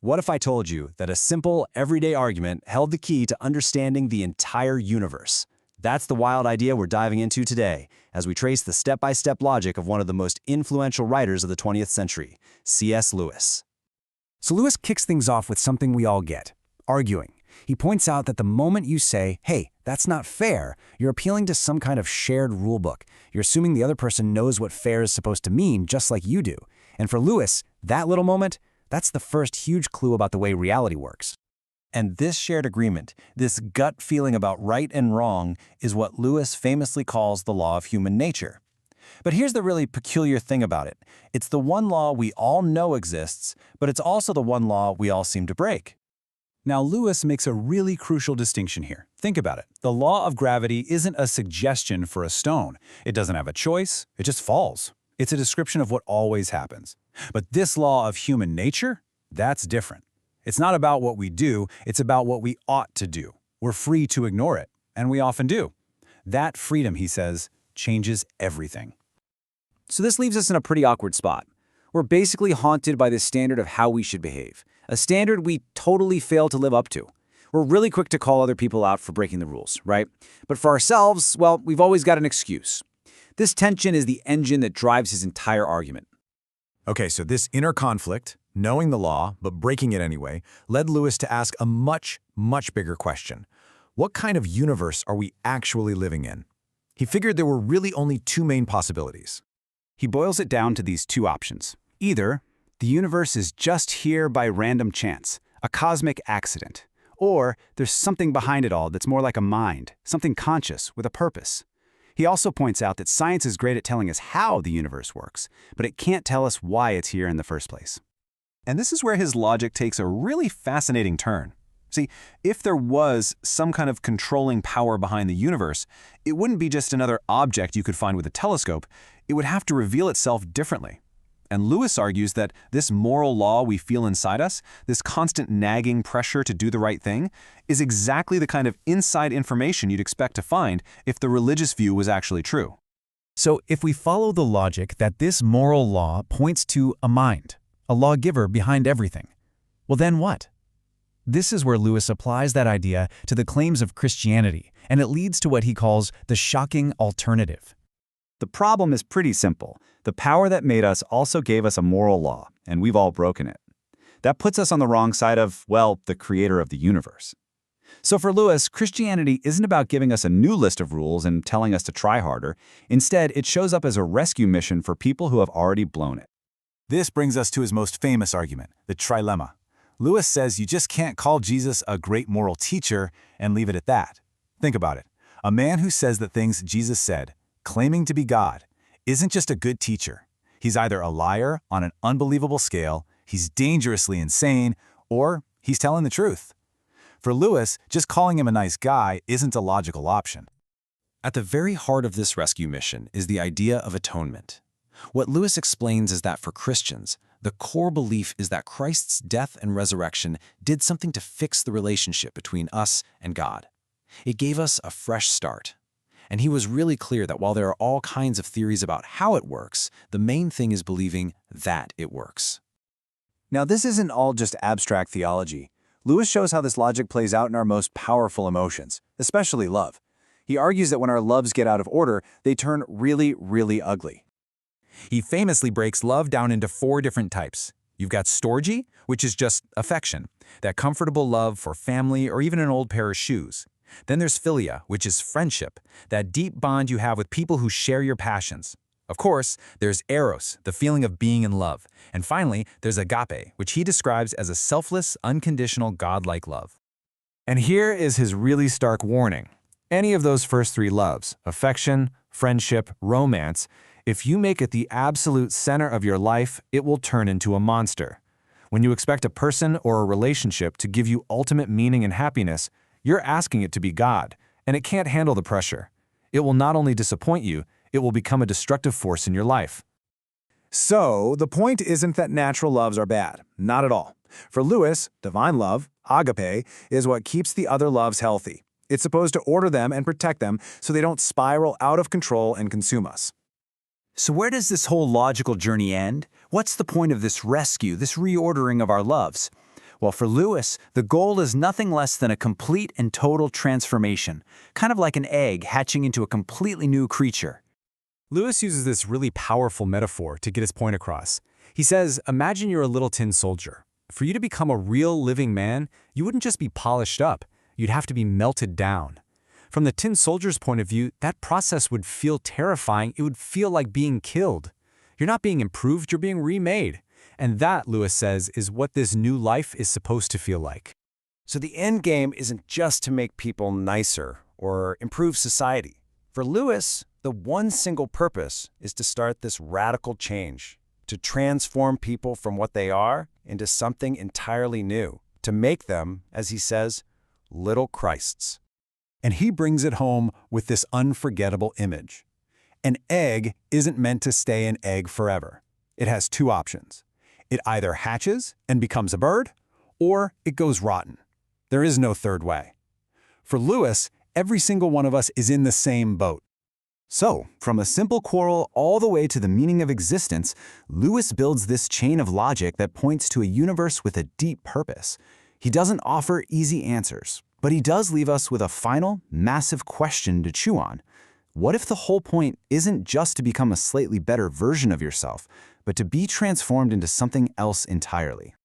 What if I told you that a simple, everyday argument held the key to understanding the entire universe? That's the wild idea we're diving into today, as we trace the step-by-step logic of one of the most influential writers of the 20th century, C.S. Lewis. So Lewis kicks things off with something we all get, arguing. He points out that the moment you say, hey, that's not fair, you're appealing to some kind of shared rulebook. You're assuming the other person knows what fair is supposed to mean, just like you do. And for Lewis, that little moment, that's the first huge clue about the way reality works. And this shared agreement, this gut feeling about right and wrong, is what Lewis famously calls the law of human nature. But here's the really peculiar thing about it. It's the one law we all know exists, but it's also the one law we all seem to break. Now, Lewis makes a really crucial distinction here. Think about it. The law of gravity isn't a suggestion for a stone. It doesn't have a choice. It just falls. It's a description of what always happens. But this law of human nature, that's different. It's not about what we do, it's about what we ought to do. We're free to ignore it, and we often do. That freedom, he says, changes everything. So this leaves us in a pretty awkward spot. We're basically haunted by this standard of how we should behave, a standard we totally fail to live up to. We're really quick to call other people out for breaking the rules, right? But for ourselves, well, we've always got an excuse. This tension is the engine that drives his entire argument. Okay, so this inner conflict, knowing the law, but breaking it anyway, led Lewis to ask a much, much bigger question. What kind of universe are we actually living in? He figured there were really only two main possibilities. He boils it down to these two options. Either the universe is just here by random chance, a cosmic accident, or there's something behind it all that's more like a mind, something conscious with a purpose. He also points out that science is great at telling us how the universe works, but it can't tell us why it's here in the first place. And this is where his logic takes a really fascinating turn. See, if there was some kind of controlling power behind the universe, it wouldn't be just another object you could find with a telescope. It would have to reveal itself differently. And Lewis argues that this moral law we feel inside us, this constant nagging pressure to do the right thing, is exactly the kind of inside information you'd expect to find if the religious view was actually true. So if we follow the logic that this moral law points to a mind, a lawgiver behind everything, well then what? This is where Lewis applies that idea to the claims of Christianity, and it leads to what he calls the shocking alternative. The problem is pretty simple. The power that made us also gave us a moral law, and we've all broken it. That puts us on the wrong side of, well, the creator of the universe. So for Lewis, Christianity isn't about giving us a new list of rules and telling us to try harder. Instead, it shows up as a rescue mission for people who have already blown it. This brings us to his most famous argument, the trilemma. Lewis says you just can't call Jesus a great moral teacher and leave it at that. Think about it. A man who says the things Jesus said, claiming to be God, isn't just a good teacher. He's either a liar on an unbelievable scale, he's dangerously insane, or he's telling the truth. For Lewis, just calling him a nice guy isn't a logical option. At the very heart of this rescue mission is the idea of atonement. What Lewis explains is that for Christians, the core belief is that Christ's death and resurrection did something to fix the relationship between us and God. It gave us a fresh start. And he was really clear that while there are all kinds of theories about how it works, the main thing is believing that it works. Now, this isn't all just abstract theology. Lewis shows how this logic plays out in our most powerful emotions, especially love. He argues that when our loves get out of order, they turn really, really ugly. He famously breaks love down into 4 different types. You've got storge, which is just affection, that comfortable love for family or even an old pair of shoes. Then there's philia, which is friendship, that deep bond you have with people who share your passions. Of course, there's eros, the feeling of being in love. And finally, there's agape, which he describes as a selfless, unconditional, godlike love. And here is his really stark warning. Any of those first 3 loves, affection, friendship, romance, if you make it the absolute center of your life, it will turn into a monster. When you expect a person or a relationship to give you ultimate meaning and happiness, you're asking it to be God, and it can't handle the pressure. It will not only disappoint you, it will become a destructive force in your life. So, the point isn't that natural loves are bad. Not at all. For Lewis, divine love, agape, is what keeps the other loves healthy. It's supposed to order them and protect them so they don't spiral out of control and consume us. So where does this whole logical journey end? What's the point of this rescue, this reordering of our loves? Well, for Lewis, the goal is nothing less than a complete and total transformation, kind of like an egg hatching into a completely new creature. Lewis uses this really powerful metaphor to get his point across. He says, imagine you're a little tin soldier. For you to become a real living man, you wouldn't just be polished up, you'd have to be melted down. From the tin soldier's point of view, that process would feel terrifying. It would feel like being killed. You're not being improved, you're being remade. And that, Lewis says, is what this new life is supposed to feel like. So the end game isn't just to make people nicer or improve society. For Lewis, the one single purpose is to start this radical change, to transform people from what they are into something entirely new, to make them, as he says, little Christs. And he brings it home with this unforgettable image. An egg isn't meant to stay an egg forever. It has two options. It either hatches and becomes a bird, or it goes rotten. There is no third way. For Lewis, every single one of us is in the same boat. So, from a simple quarrel all the way to the meaning of existence, Lewis builds this chain of logic that points to a universe with a deep purpose. He doesn't offer easy answers, but he does leave us with a final, massive question to chew on. What if the whole point isn't just to become a slightly better version of yourself, but to be transformed into something else entirely?